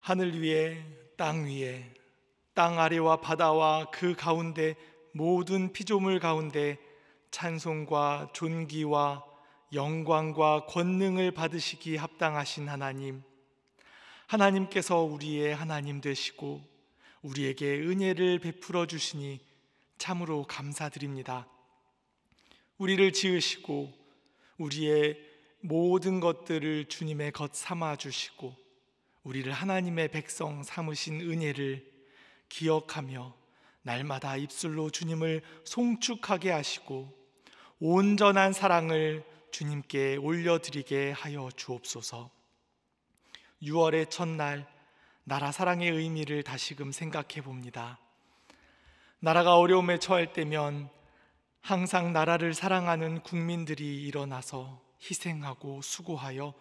하늘 위에 땅 위에 땅 아래와 바다와 그 가운데 모든 피조물 가운데 찬송과 존귀와 영광과 권능을 받으시기 합당하신 하나님, 하나님께서 우리의 하나님 되시고 우리에게 은혜를 베풀어 주시니 참으로 감사드립니다. 우리를 지으시고 우리의 모든 것들을 주님의 것 삼아 주시고 우리를 하나님의 백성 삼으신 은혜를 기억하며 날마다 입술로 주님을 송축하게 하시고 온전한 사랑을 주님께 올려드리게 하여 주옵소서. 6월의 첫날, 나라 사랑의 의미를 다시금 생각해 봅니다. 나라가 어려움에 처할 때면 항상 나라를 사랑하는 국민들이 일어나서 희생하고 수고하여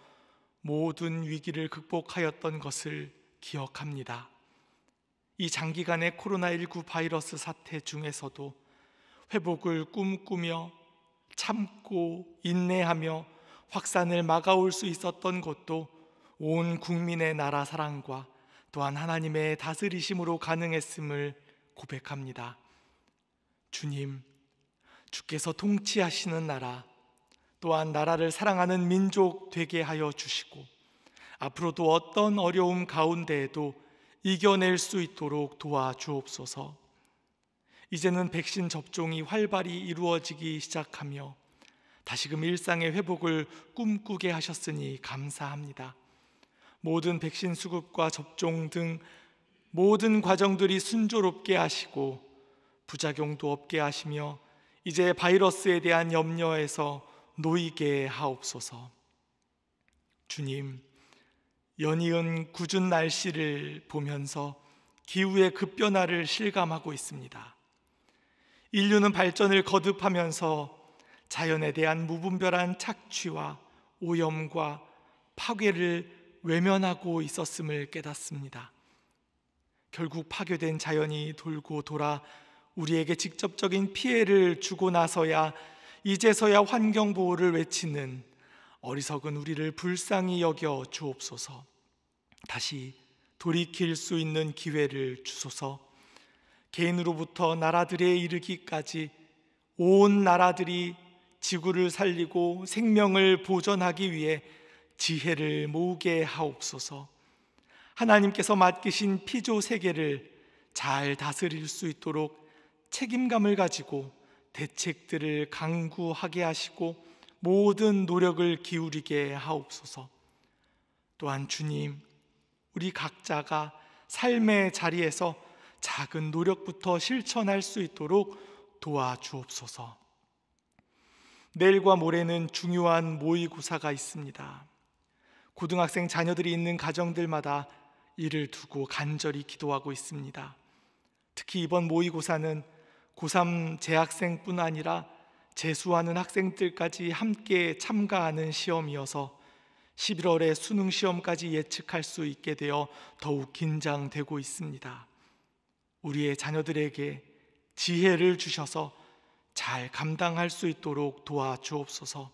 모든 위기를 극복하였던 것을 기억합니다. 이 장기간의 코로나19 바이러스 사태 중에서도 회복을 꿈꾸며 참고 인내하며 확산을 막아올 수 있었던 것도 온 국민의 나라 사랑과 또한 하나님의 다스리심으로 가능했음을 고백합니다. 주님, 주께서 통치하시는 나라, 또한 나라를 사랑하는 민족 되게 하여 주시고 앞으로도 어떤 어려움 가운데에도 이겨낼 수 있도록 도와주옵소서. 이제는 백신 접종이 활발히 이루어지기 시작하며 다시금 일상의 회복을 꿈꾸게 하셨으니 감사합니다. 모든 백신 수급과 접종 등 모든 과정들이 순조롭게 하시고 부작용도 없게 하시며 이제 바이러스에 대한 염려에서 놓이게 하옵소서. 주님, 연이은 궂은 날씨를 보면서 기후의 급변화를 실감하고 있습니다. 인류는 발전을 거듭하면서 자연에 대한 무분별한 착취와 오염과 파괴를 외면하고 있었음을 깨닫습니다. 결국 파괴된 자연이 돌고 돌아 우리에게 직접적인 피해를 주고 나서야 이제서야 환경보호를 외치는 어리석은 우리를 불쌍히 여겨 주옵소서. 다시 돌이킬 수 있는 기회를 주소서. 개인으로부터 나라들에 이르기까지 온 나라들이 지구를 살리고 생명을 보존하기 위해 지혜를 모으게 하옵소서. 하나님께서 맡기신 피조 세계를 잘 다스릴 수 있도록 책임감을 가지고 대책들을 강구하게 하시고 모든 노력을 기울이게 하옵소서. 또한 주님, 우리 각자가 삶의 자리에서 작은 노력부터 실천할 수 있도록 도와주옵소서. 내일과 모레는 중요한 모의고사가 있습니다. 고등학생 자녀들이 있는 가정들마다 이를 두고 간절히 기도하고 있습니다. 특히 이번 모의고사는 고3 재학생뿐 아니라 재수하는 학생들까지 함께 참가하는 시험이어서 11월에 수능 시험까지 예측할 수 있게 되어 더욱 긴장되고 있습니다. 우리의 자녀들에게 지혜를 주셔서 잘 감당할 수 있도록 도와주옵소서.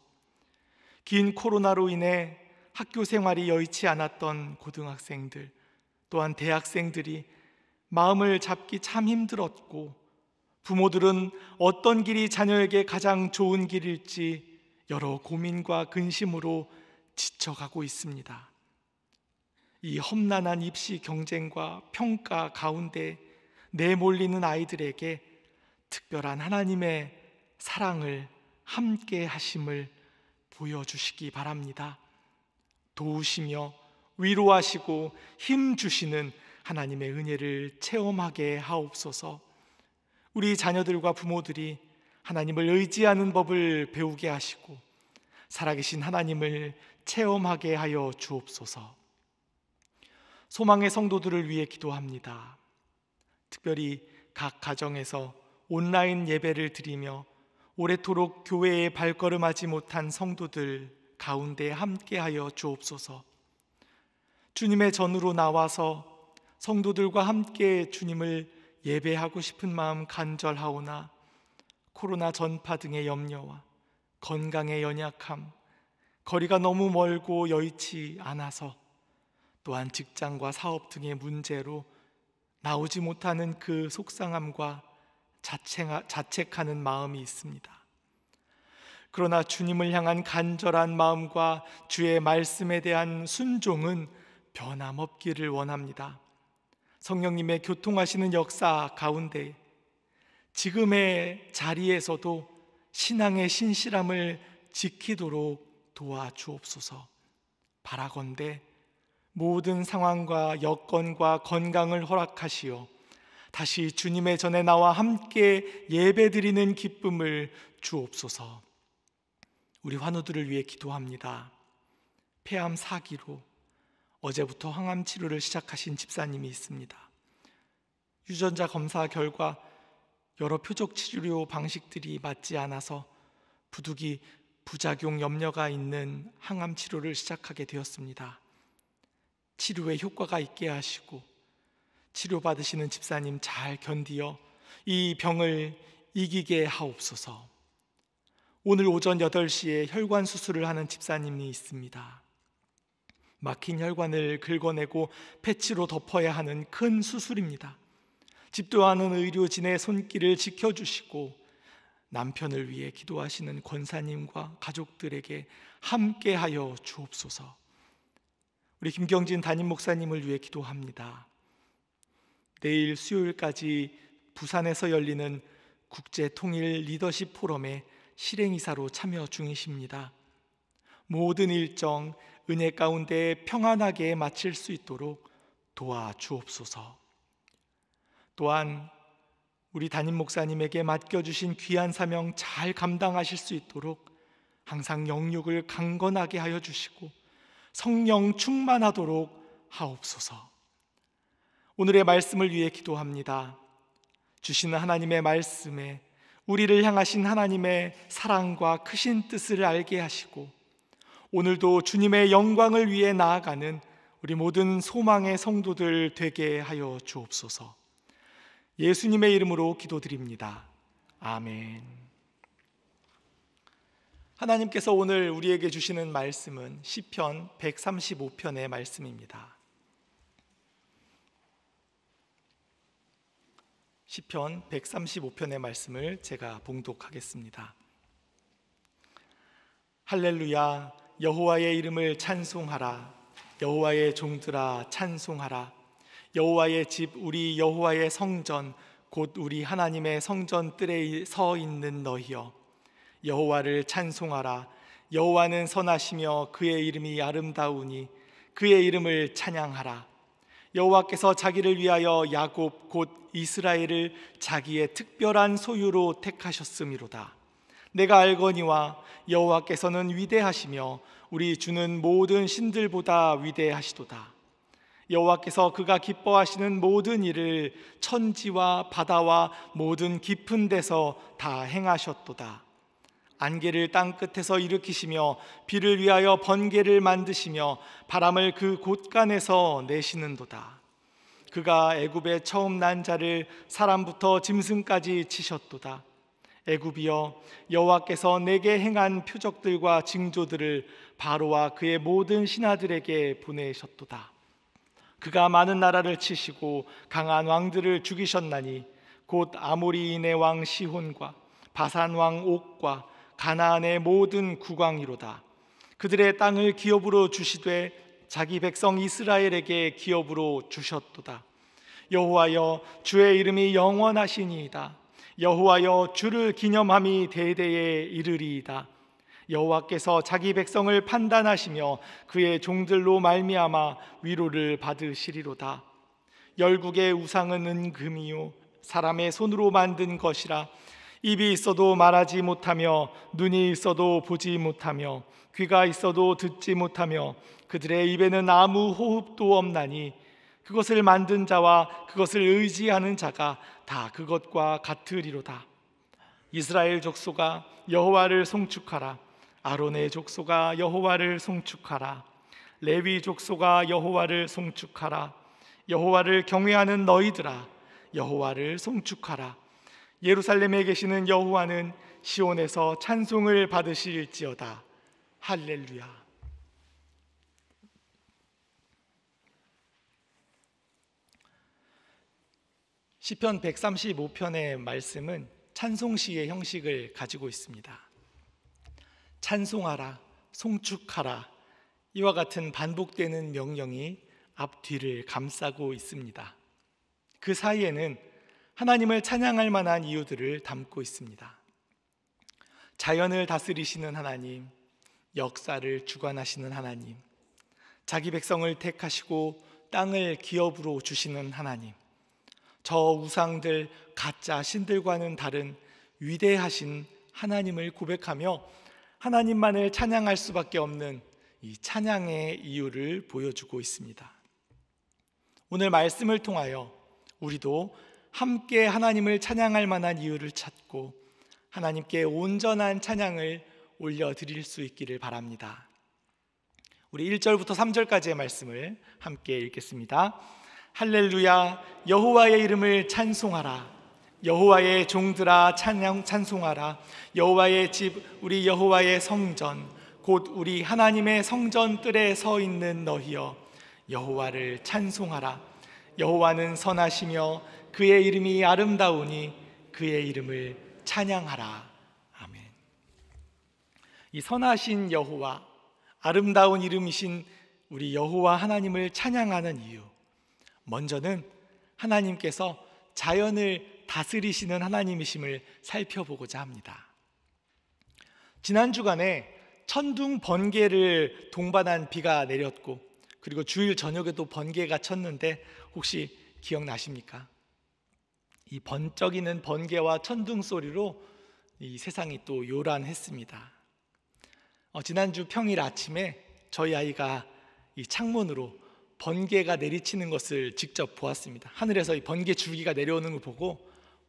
긴 코로나로 인해 학교 생활이 여의치 않았던 고등학생들, 또한 대학생들이 마음을 잡기 참 힘들었고 부모들은 어떤 길이 자녀에게 가장 좋은 길일지 여러 고민과 근심으로 지쳐가고 있습니다. 이 험난한 입시 경쟁과 평가 가운데 내몰리는 아이들에게 특별한 하나님의 사랑을 함께 하심을 보여주시기 바랍니다. 도우시며 위로하시고 힘 주시는 하나님의 은혜를 체험하게 하옵소서. 우리 자녀들과 부모들이 하나님을 의지하는 법을 배우게 하시고 살아계신 하나님을 체험하게 하여 주옵소서. 소망의 성도들을 위해 기도합니다. 특별히 각 가정에서 온라인 예배를 드리며 오래도록 교회에 발걸음하지 못한 성도들 가운데 함께하여 주옵소서. 주님의 전으로 나와서 성도들과 함께 주님을 예배하고 싶은 마음 간절하오나 코로나 전파 등의 염려와 건강의 연약함, 거리가 너무 멀고 여의치 않아서 또한 직장과 사업 등의 문제로 나오지 못하는 그 속상함과 자책하는 마음이 있습니다. 그러나 주님을 향한 간절한 마음과 주의 말씀에 대한 순종은 변함없기를 원합니다. 성령님의 교통하시는 역사 가운데 지금의 자리에서도 신앙의 신실함을 지키도록 도와주옵소서. 바라건대 모든 상황과 여건과 건강을 허락하시어 다시 주님의 전에 나와 함께 예배드리는 기쁨을 주옵소서. 우리 환우들을 위해 기도합니다. 폐암 4기로 어제부터 항암 치료를 시작하신 집사님이 있습니다. 유전자 검사 결과 여러 표적 치료 방식들이 맞지 않아서 부득이 부작용 염려가 있는 항암 치료를 시작하게 되었습니다. 치료에 효과가 있게 하시고 치료받으시는 집사님 잘 견디어 이 병을 이기게 하옵소서. 오늘 오전 8시에 혈관 수술을 하는 집사님이 있습니다. 막힌 혈관을 긁어내고 패치로 덮어야 하는 큰 수술입니다. 집도하는 의료진의 손길을 지켜주시고 남편을 위해 기도하시는 권사님과 가족들에게 함께하여 주옵소서. 우리 김경진 담임 목사님을 위해 기도합니다. 내일 수요일까지 부산에서 열리는 국제통일 리더십 포럼에 실행이사로 참여 중이십니다. 모든 일정 은혜 가운데 평안하게 마칠 수 있도록 도와주옵소서. 또한 우리 담임 목사님에게 맡겨주신 귀한 사명 잘 감당하실 수 있도록 항상 영육을 강건하게 하여 주시고 성령 충만하도록 하옵소서. 오늘의 말씀을 위해 기도합니다. 주시는 하나님의 말씀에 우리를 향하신 하나님의 사랑과 크신 뜻을 알게 하시고 오늘도 주님의 영광을 위해 나아가는 우리 모든 소망의 성도들 되게 하여 주옵소서. 예수님의 이름으로 기도드립니다. 아멘. 하나님께서 오늘 우리에게 주시는 말씀은 시편 135편의 말씀입니다. 시편 135편의 말씀을 제가 봉독하겠습니다. 할렐루야, 여호와의 이름을 찬송하라. 여호와의 종들아 찬송하라. 여호와의 집, 우리 여호와의 성전, 곧 우리 하나님의 성전 뜰에 서 있는 너희여, 여호와를 찬송하라. 여호와는 선하시며 그의 이름이 아름다우니 그의 이름을 찬양하라. 여호와께서 자기를 위하여 야곱 곧 이스라엘을 자기의 특별한 소유로 택하셨음이로다. 내가 알거니와 여호와께서는 위대하시며 우리 주는 모든 신들보다 위대하시도다. 여호와께서 그가 기뻐하시는 모든 일을 천지와 바다와 모든 깊은 데서 다 행하셨도다. 안개를 땅 끝에서 일으키시며 비를 위하여 번개를 만드시며 바람을 그 곳간에서 내시는도다. 그가 애굽의 처음 난 자를 사람부터 짐승까지 치셨도다. 애굽이여, 여호와께서 내게 행한 표적들과 징조들을 바로와 그의 모든 신하들에게 보내셨도다. 그가 많은 나라를 치시고 강한 왕들을 죽이셨나니 곧 아모리인의 왕 시혼과 바산 왕 옥과 가나안의 모든 국왕이로다. 그들의 땅을 기업으로 주시되 자기 백성 이스라엘에게 기업으로 주셨도다. 여호와여, 주의 이름이 영원하시니이다. 여호와여, 주를 기념함이 대대에 이르리이다. 여호와께서 자기 백성을 판단하시며 그의 종들로 말미암아 위로를 받으시리로다. 열국의 우상은 은금이요 사람의 손으로 만든 것이라. 입이 있어도 말하지 못하며 눈이 있어도 보지 못하며 귀가 있어도 듣지 못하며 그들의 입에는 아무 호흡도 없나니 그것을 만든 자와 그것을 의지하는 자가 다 그것과 같으리로다. 이스라엘 족속아, 여호와를 송축하라. 아론의 족속아, 여호와를 송축하라. 레위 족속아, 여호와를 송축하라. 여호와를 경외하는 너희들아, 여호와를 송축하라. 예루살렘에 계시는 여호와는 시온에서 찬송을 받으실지어다. 할렐루야. 시편 135편의 말씀은 찬송시의 형식을 가지고 있습니다. 찬송하라, 송축하라, 이와 같은 반복되는 명령이 앞뒤를 감싸고 있습니다. 그 사이에는 하나님을 찬양할 만한 이유들을 담고 있습니다. 자연을 다스리시는 하나님, 역사를 주관하시는 하나님, 자기 백성을 택하시고 땅을 기업으로 주시는 하나님, 저 우상들, 가짜 신들과는 다른 위대하신 하나님을 고백하며 하나님만을 찬양할 수밖에 없는 이 찬양의 이유를 보여주고 있습니다. 오늘 말씀을 통하여 우리도 함께 하나님을 찬양할 만한 이유를 찾고 하나님께 온전한 찬양을 올려드릴 수 있기를 바랍니다. 우리 1절부터 3절까지의 말씀을 함께 읽겠습니다. 할렐루야, 여호와의 이름을 찬송하라. 여호와의 종들아 찬송하라. 여호와의 집, 우리 여호와의 성전, 곧 우리 하나님의 성전 뜰에 서 있는 너희여, 여호와를 찬송하라. 여호와는 선하시며 그의 이름이 아름다우니 그의 이름을 찬양하라. 아멘. 이 선하신 여호와, 아름다운 이름이신 우리 여호와 하나님을 찬양하는 이유, 먼저는 하나님께서 자연을 다스리시는 하나님이심을 살펴보고자 합니다. 지난 주간에 천둥 번개를 동반한 비가 내렸고, 그리고 주일 저녁에도 번개가 쳤는데 혹시 기억나십니까? 이 번쩍이는 번개와 천둥 소리로 이 세상이 또 요란했습니다. 지난주 평일 아침에 저희 아이가 이 창문으로 번개가 내리치는 것을 직접 보았습니다. 하늘에서 이 번개 줄기가 내려오는 걸 보고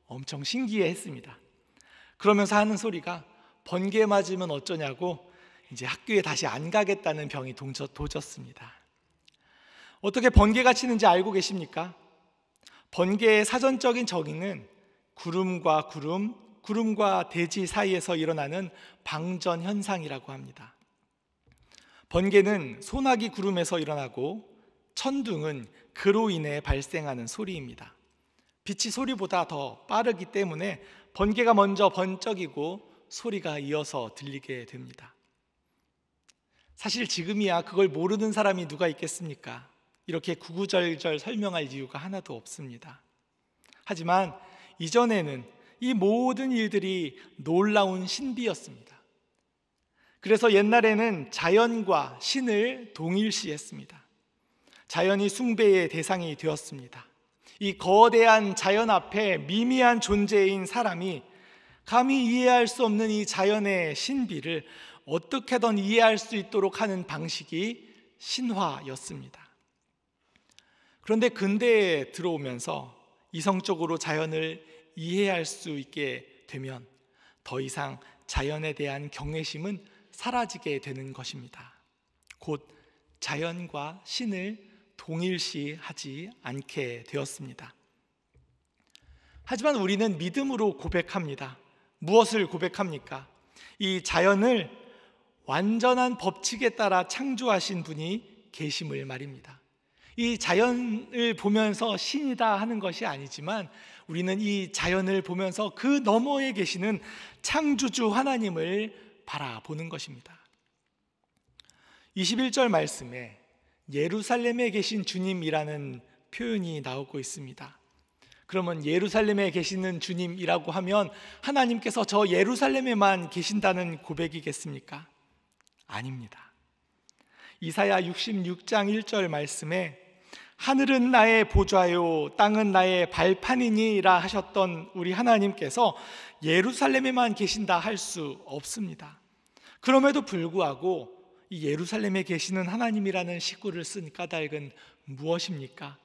엄청 신기해했습니다. 그러면서 하는 소리가 번개 맞으면 어쩌냐고 이제 학교에 다시 안 가겠다는 병이 도졌습니다. 어떻게 번개가 치는지 알고 계십니까? 번개의 사전적인 정의는 구름과 구름, 구름과 대지 사이에서 일어나는 방전 현상이라고 합니다. 번개는 소나기 구름에서 일어나고 천둥은 그로 인해 발생하는 소리입니다. 빛이 소리보다 더 빠르기 때문에 번개가 먼저 번쩍이고 소리가 이어서 들리게 됩니다. 사실 지금이야 그걸 모르는 사람이 누가 있겠습니까? 이렇게 구구절절 설명할 이유가 하나도 없습니다. 하지만 이전에는 이 모든 일들이 놀라운 신비였습니다. 그래서 옛날에는 자연과 신을 동일시했습니다. 자연이 숭배의 대상이 되었습니다. 이 거대한 자연 앞에 미미한 존재인 사람이 감히 이해할 수 없는 이 자연의 신비를 어떻게든 이해할 수 있도록 하는 방식이 신화였습니다. 그런데 근대에 들어오면서 이성적으로 자연을 이해할 수 있게 되면 더 이상 자연에 대한 경외심은 사라지게 되는 것입니다. 곧 자연과 신을 동일시하지 않게 되었습니다. 하지만 우리는 믿음으로 고백합니다. 무엇을 고백합니까? 이 자연을 완전한 법칙에 따라 창조하신 분이 계심을 말입니다. 이 자연을 보면서 신이다 하는 것이 아니지만 우리는 이 자연을 보면서 그 너머에 계시는 창조주 하나님을 바라보는 것입니다. 21절 말씀에 예루살렘에 계신 주님이라는 표현이 나오고 있습니다. 그러면 예루살렘에 계시는 주님이라고 하면 하나님께서 저 예루살렘에만 계신다는 고백이겠습니까? 아닙니다. 이사야 66장 1절 말씀에 하늘은 나의 보좌요 땅은 나의 발판이니라 하셨던 우리 하나님께서 예루살렘에만 계신다 할 수 없습니다. 그럼에도 불구하고 이 예루살렘에 계시는 하나님이라는 식구를 쓴 까닭은 무엇입니까?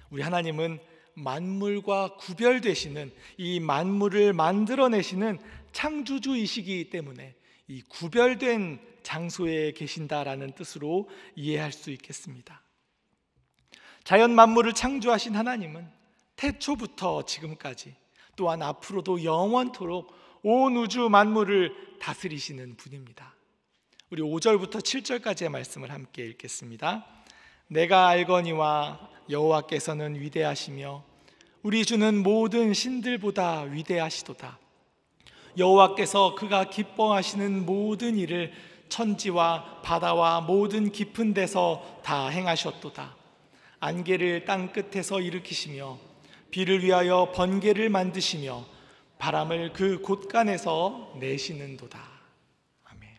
우리 하나님은 만물과 구별되시는, 이 만물을 만들어내시는 창조주이시기 때문에 이 구별된 장소에 계신다라는 뜻으로 이해할 수 있겠습니다. 자연 만물을 창조하신 하나님은 태초부터 지금까지, 또한 앞으로도 영원토록 온 우주 만물을 다스리시는 분입니다. 우리 5절부터 7절까지의 말씀을 함께 읽겠습니다. 내가 알거니와 여호와께서는 위대하시며 우리 주는 모든 신들보다 위대하시도다. 여호와께서 그가 기뻐하시는 모든 일을 천지와 바다와 모든 깊은 데서 다 행하셨도다. 안개를 땅 끝에서 일으키시며 비를 위하여 번개를 만드시며 바람을 그 곳간에서 내시는도다. 아멘.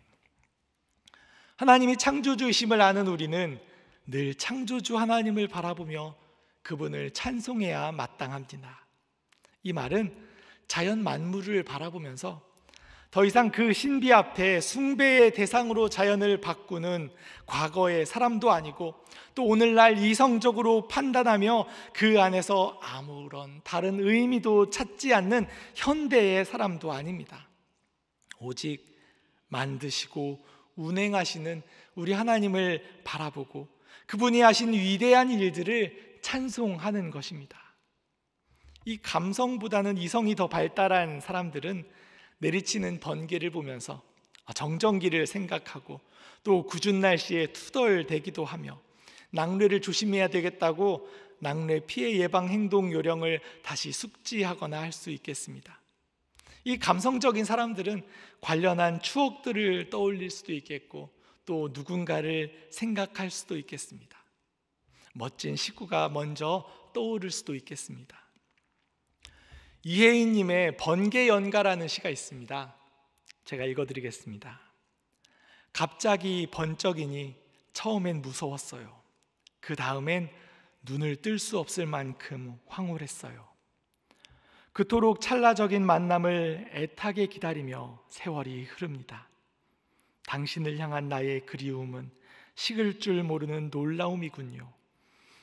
하나님이 창조주이심을 아는 우리는 늘 창조주 하나님을 바라보며 그분을 찬송해야 마땅합니다. 이 말은 자연 만물을 바라보면서 더 이상 그 신비 앞에 숭배의 대상으로 자연을 바꾸는 과거의 사람도 아니고, 또 오늘날 이성적으로 판단하며 그 안에서 아무런 다른 의미도 찾지 않는 현대의 사람도 아닙니다. 오직 만드시고 운행하시는 우리 하나님을 바라보고 그분이 하신 위대한 일들을 찬송하는 것입니다. 이 감성보다는 이성이 더 발달한 사람들은 내리치는 번개를 보면서 정전기를 생각하고, 또 궂은 날씨에 투덜대기도 하며 낙뢰를 조심해야 되겠다고 낙뢰 피해 예방 행동 요령을 다시 숙지하거나 할 수 있겠습니다. 이 감성적인 사람들은 관련한 추억들을 떠올릴 수도 있겠고, 또 누군가를 생각할 수도 있겠습니다. 멋진 식구가 먼저 떠오를 수도 있겠습니다. 이혜인님의 번개연가라는 시가 있습니다. 제가 읽어드리겠습니다. 갑자기 번쩍이니 처음엔 무서웠어요. 그 다음엔 눈을 뜰 수 없을 만큼 황홀했어요. 그토록 찰나적인 만남을 애타게 기다리며 세월이 흐릅니다. 당신을 향한 나의 그리움은 식을 줄 모르는 놀라움이군요.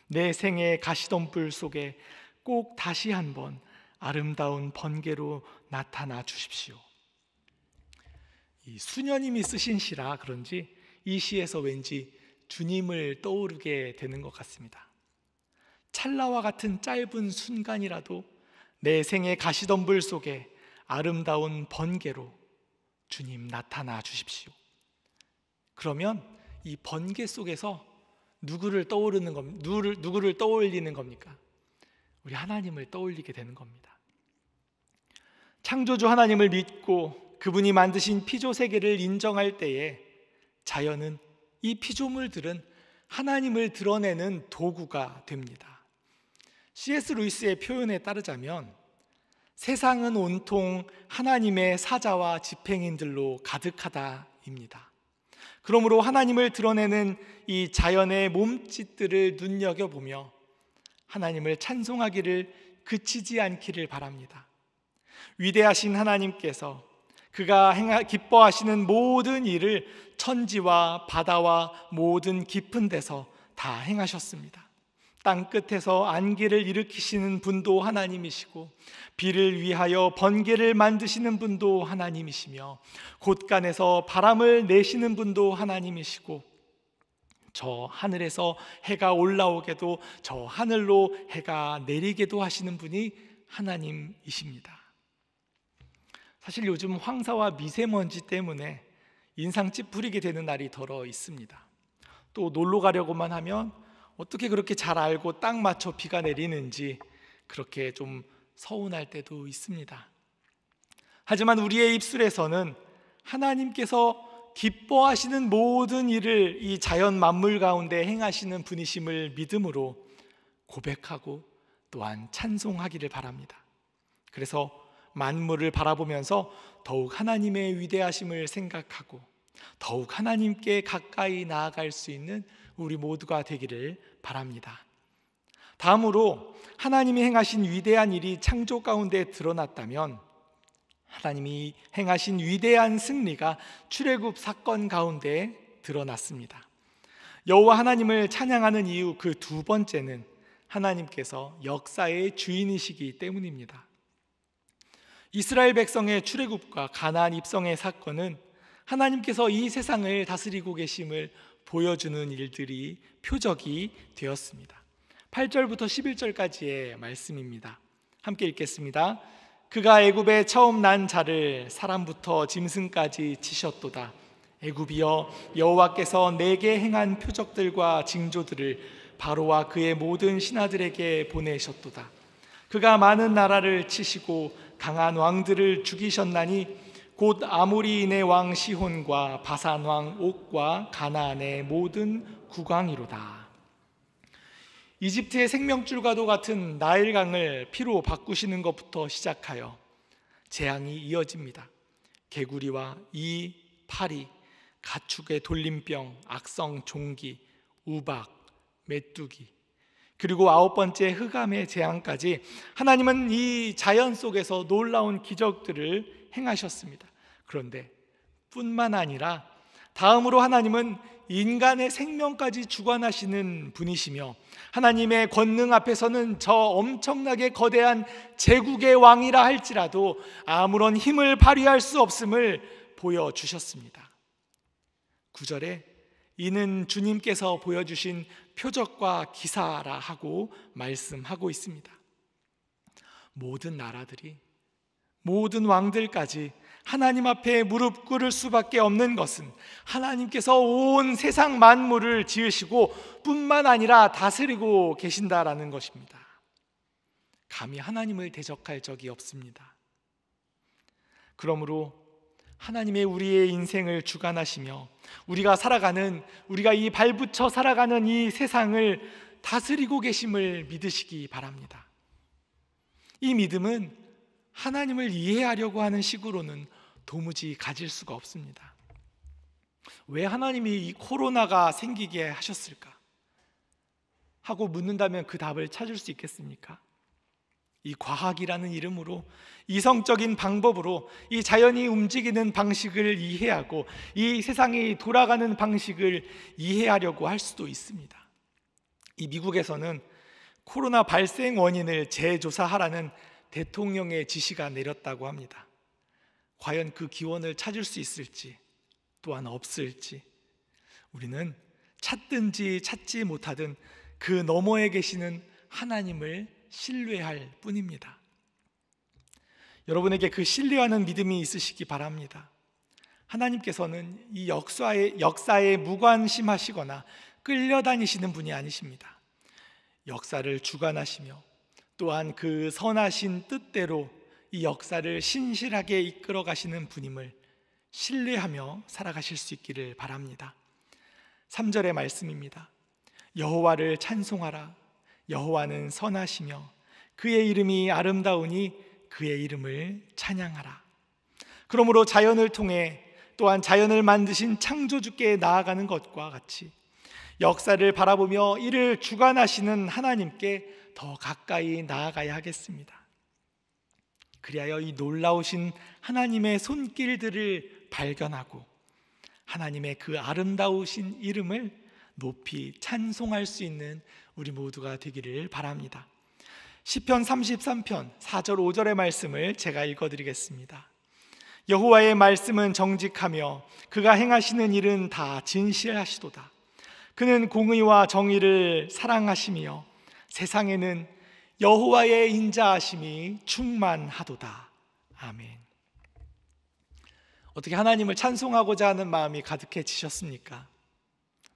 내 생의 가시덤불 속에 꼭 다시 한번 아름다운 번개로 나타나 주십시오. 이 수녀님이 쓰신 시라 그런지 이 시에서 왠지 주님을 떠오르게 되는 것 같습니다. 찰나와 같은 짧은 순간이라도 내 생의 가시덤불 속에 아름다운 번개로 주님 나타나 주십시오. 그러면 이 번개 속에서 누구를 떠올리는 겁니까? 우리 하나님을 떠올리게 되는 겁니다. 창조주 하나님을 믿고 그분이 만드신 피조 세계를 인정할 때에 자연은 이 피조물들은 하나님을 드러내는 도구가 됩니다. C.S. 루이스의 표현에 따르자면 세상은 온통 하나님의 사자와 집행인들로 가득하다입니다. 그러므로 하나님을 드러내는 이 자연의 몸짓들을 눈여겨보며 하나님을 찬송하기를 그치지 않기를 바랍니다. 위대하신 하나님께서 그가 기뻐하시는 모든 일을 천지와 바다와 모든 깊은 데서 다 행하셨습니다. 땅 끝에서 안개를 일으키시는 분도 하나님이시고 비를 위하여 번개를 만드시는 분도 하나님이시며 곳간에서 바람을 내시는 분도 하나님이시고 저 하늘에서 해가 올라오게도 저 하늘로 해가 내리게도 하시는 분이 하나님이십니다. 사실 요즘 황사와 미세먼지 때문에 인상 찌푸리게 되는 날이 덜어 있습니다. 또 놀러 가려고만 하면 어떻게 그렇게 잘 알고 딱 맞춰 비가 내리는지 그렇게 좀 서운할 때도 있습니다. 하지만 우리의 입술에서는 하나님께서 기뻐하시는 모든 일을 이 자연 만물 가운데 행하시는 분이심을 믿음으로 고백하고 또한 찬송하기를 바랍니다. 그래서 만물을 바라보면서 더욱 하나님의 위대하심을 생각하고 더욱 하나님께 가까이 나아갈 수 있는 우리 모두가 되기를 바랍니다. 다음으로 하나님이 행하신 위대한 일이 창조 가운데 드러났다면 하나님이 행하신 위대한 승리가 출애굽 사건 가운데 드러났습니다. 여호와 하나님을 찬양하는 이유 그 두 번째는 하나님께서 역사의 주인이시기 때문입니다. 이스라엘 백성의 출애굽과 가나안 입성의 사건은 하나님께서 이 세상을 다스리고 계심을 보여주는 일들이 표적이 되었습니다. 8절부터 11절까지의 말씀입니다. 함께 읽겠습니다. 그가 애굽에 처음 난 자를 사람부터 짐승까지 치셨도다. 애굽이여, 여호와께서 내게 행한 표적들과 징조들을 바로와 그의 모든 신하들에게 보내셨도다. 그가 많은 나라를 치시고 강한 왕들을 죽이셨나니 곧 아모리인의 왕 시혼과 바산 왕 옥과 가나안의 모든 국왕이로다. 이집트의 생명줄과도 같은 나일강을 피로 바꾸시는 것부터 시작하여 재앙이 이어집니다. 개구리와 이, 파리, 가축의 돌림병, 악성 종기, 우박, 메뚜기, 그리고 9번째 흑암의 재앙까지 하나님은 이 자연 속에서 놀라운 기적들을 행하셨습니다. 그런데 뿐만 아니라 다음으로 하나님은 인간의 생명까지 주관하시는 분이시며 하나님의 권능 앞에서는 저 엄청나게 거대한 제국의 왕이라 할지라도 아무런 힘을 발휘할 수 없음을 보여주셨습니다. 9절에 이는 주님께서 보여주신 표적과 기사라 하고 말씀하고 있습니다. 모든 나라들이, 모든 왕들까지 하나님 앞에 무릎 꿇을 수밖에 없는 것은 하나님께서 온 세상 만물을 지으시고 뿐만 아니라 다스리고 계신다라는 것입니다. 감히 하나님을 대적할 적이 없습니다. 그러므로 하나님의 우리의 인생을 주관하시며 우리가 이 발붙여 살아가는 이 세상을 다스리고 계심을 믿으시기 바랍니다. 이 믿음은 하나님을 이해하려고 하는 식으로는 도무지 가질 수가 없습니다. 왜 하나님이 이 코로나가 생기게 하셨을까? 하고 묻는다면 그 답을 찾을 수 있겠습니까? 이 과학이라는 이름으로, 이성적인 방법으로 이 자연이 움직이는 방식을 이해하고 이 세상이 돌아가는 방식을 이해하려고 할 수도 있습니다. 이 미국에서는 코로나 발생 원인을 재조사하라는 대통령의 지시가 내렸다고 합니다. 과연 그 기원을 찾을 수 있을지 또한 없을지 우리는 찾든지 찾지 못하든 그 너머에 계시는 하나님을 신뢰할 뿐입니다. 여러분에게 그 신뢰하는 믿음이 있으시기 바랍니다. 하나님께서는 이 역사에 무관심하시거나 끌려다니시는 분이 아니십니다. 역사를 주관하시며 또한 그 선하신 뜻대로 이 역사를 신실하게 이끌어 가시는 분임을 신뢰하며 살아가실 수 있기를 바랍니다. 3절의 말씀입니다. 여호와를 찬송하라. 여호와는 선하시며 그의 이름이 아름다우니 그의 이름을 찬양하라. 그러므로 자연을 통해 또한 자연을 만드신 창조주께 나아가는 것과 같이 역사를 바라보며 이를 주관하시는 하나님께 더 가까이 나아가야 하겠습니다. 그리하여 이 놀라우신 하나님의 손길들을 발견하고 하나님의 그 아름다우신 이름을 높이 찬송할 수 있는 우리 모두가 되기를 바랍니다. 시편 33편 4절 5절의 말씀을 제가 읽어드리겠습니다. 여호와의 말씀은 정직하며 그가 행하시는 일은 다 진실하시도다. 그는 공의와 정의를 사랑하시며 세상에는 여호와의 인자하심이 충만하도다. 아멘. 어떻게 하나님을 찬송하고자 하는 마음이 가득해지셨습니까?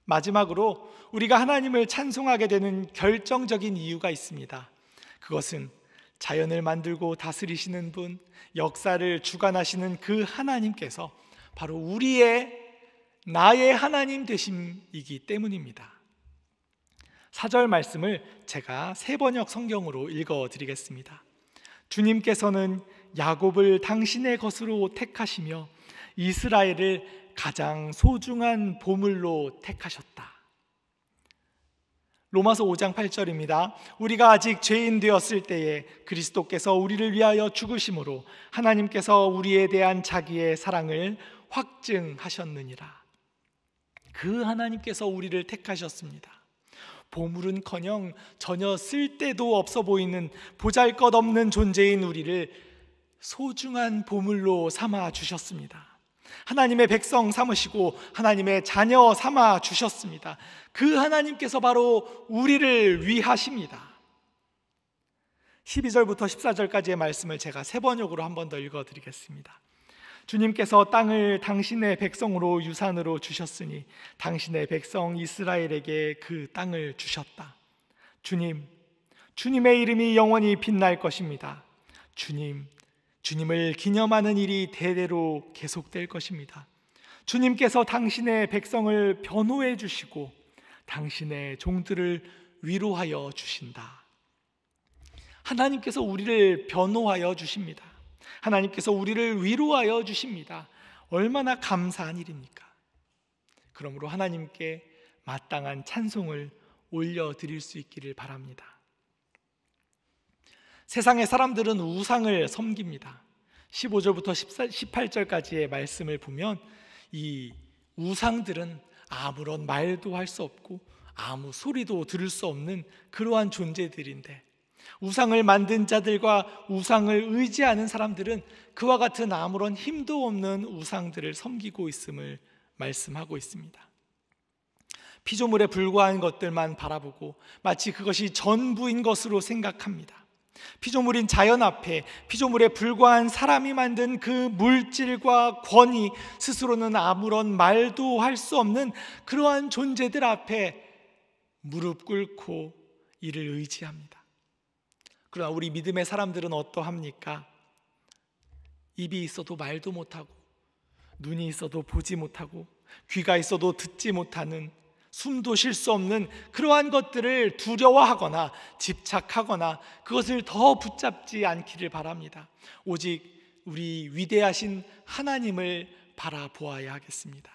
마지막으로 우리가 하나님을 찬송하게 되는 결정적인 이유가 있습니다. 그것은 자연을 만들고 다스리시는 분, 역사를 주관하시는 그 하나님께서 바로 나의 하나님 되심이기 때문입니다. 4절 말씀을 제가 세번역 성경으로 읽어드리겠습니다. 주님께서는 야곱을 당신의 것으로 택하시며 이스라엘을 가장 소중한 보물로 택하셨다. 로마서 5장 8절입니다. 우리가 아직 죄인 되었을 때에 그리스도께서 우리를 위하여 죽으심으로 하나님께서 우리에 대한 자기의 사랑을 확증하셨느니라. 그 하나님께서 우리를 택하셨습니다. 보물은커녕 전혀 쓸데도 없어 보이는 보잘것없는 존재인 우리를 소중한 보물로 삼아 주셨습니다. 하나님의 백성 삼으시고 하나님의 자녀 삼아 주셨습니다. 그 하나님께서 바로 우리를 위하십니다. 12절부터 14절까지의 말씀을 제가 세번역으로 한 번 더 읽어드리겠습니다. 주님께서 땅을 당신의 백성으로 유산으로 주셨으니 당신의 백성 이스라엘에게 그 땅을 주셨다. 주님, 주님의 이름이 영원히 빛날 것입니다. 주님을 기념하는 일이 대대로 계속될 것입니다. 주님께서 당신의 백성을 변호해 주시고 당신의 종들을 위로하여 주신다. 하나님께서 우리를 변호하여 주십니다. 하나님께서 우리를 위로하여 주십니다. 얼마나 감사한 일입니까? 그러므로 하나님께 마땅한 찬송을 올려드릴 수 있기를 바랍니다. 세상의 사람들은 우상을 섬깁니다. 15절부터 18절까지의 말씀을 보면 이 우상들은 아무런 말도 할 수 없고 아무 소리도 들을 수 없는 그러한 존재들인데, 우상을 만든 자들과 우상을 의지하는 사람들은 그와 같은 아무런 힘도 없는 우상들을 섬기고 있음을 말씀하고 있습니다. 피조물에 불과한 것들만 바라보고 마치 그것이 전부인 것으로 생각합니다. 피조물인 자연 앞에 피조물에 불과한 사람이 만든 그 물질과 권위, 스스로는 아무런 말도 할 수 없는 그러한 존재들 앞에 무릎 꿇고 이를 의지합니다. 그러나 우리 믿음의 사람들은 어떠합니까? 입이 있어도 말도 못하고, 눈이 있어도 보지 못하고, 귀가 있어도 듣지 못하는, 숨도 쉴 수 없는 그러한 것들을 두려워하거나 집착하거나 그것을 더 붙잡지 않기를 바랍니다. 오직 우리 위대하신 하나님을 바라보아야 하겠습니다.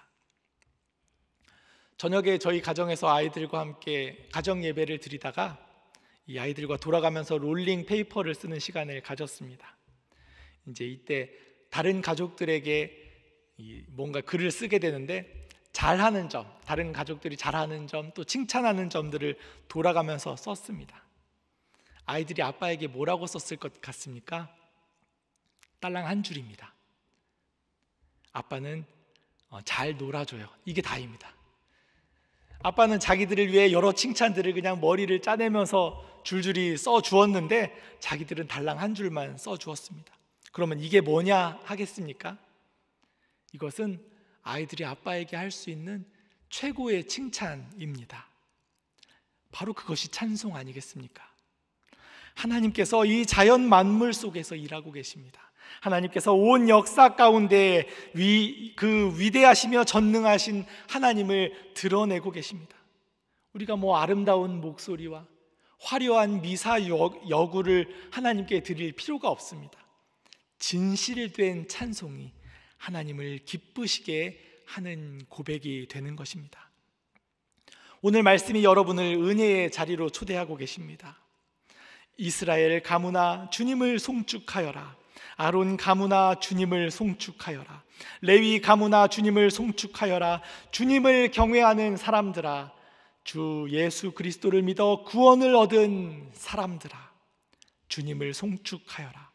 저녁에 저희 가정에서 아이들과 함께 가정 예배를 드리다가 이 아이들과 돌아가면서 롤링 페이퍼를 쓰는 시간을 가졌습니다. 이제 이때 다른 가족들에게 뭔가 글을 쓰게 되는데, 잘하는 점, 다른 가족들이 잘하는 점, 또 칭찬하는 점들을 돌아가면서 썼습니다. 아이들이 아빠에게 뭐라고 썼을 것 같습니까? 딸랑 한 줄입니다. 아빠는 잘 놀아줘요. 이게 다입니다. 아빠는 자기들을 위해 여러 칭찬들을 그냥 머리를 짜내면서 줄줄이 써주었는데 자기들은 달랑 한 줄만 써주었습니다. 그러면 이게 뭐냐 하겠습니까? 이것은 아이들이 아빠에게 할 수 있는 최고의 칭찬입니다. 바로 그것이 찬송 아니겠습니까? 하나님께서 이 자연 만물 속에서 일하고 계십니다. 하나님께서 온 역사 가운데 그 위대하시며 전능하신 하나님을 드러내고 계십니다. 우리가 아름다운 목소리와 화려한 미사 여구를 하나님께 드릴 필요가 없습니다. 진실된 찬송이 하나님을 기쁘시게 하는 고백이 되는 것입니다. 오늘 말씀이 여러분을 은혜의 자리로 초대하고 계십니다. 이스라엘 가문아 주님을 송축하여라. 아론 가문아 주님을 송축하여라. 레위 가문아 주님을 송축하여라. 주님을 경외하는 사람들아, 주 예수 그리스도를 믿어 구원을 얻은 사람들아, 주님을 송축하여라.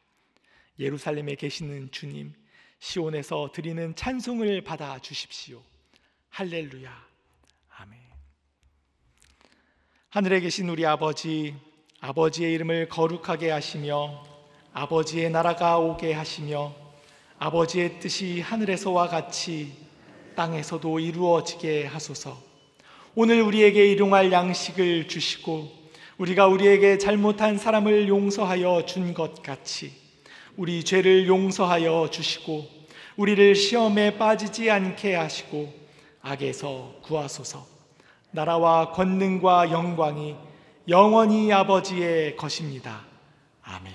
예루살렘에 계시는 주님, 시온에서 드리는 찬송을 받아 주십시오. 할렐루야. 아멘. 하늘에 계신 우리 아버지, 아버지의 이름을 거룩하게 하시며 아버지의 나라가 오게 하시며 아버지의 뜻이 하늘에서와 같이 땅에서도 이루어지게 하소서. 오늘 우리에게 일용할 양식을 주시고 우리가 우리에게 잘못한 사람을 용서하여 준 것 같이 우리 죄를 용서하여 주시고 우리를 시험에 빠지지 않게 하시고 악에서 구하소서. 나라와 권능과 영광이 영원히 아버지의 것입니다. 아멘.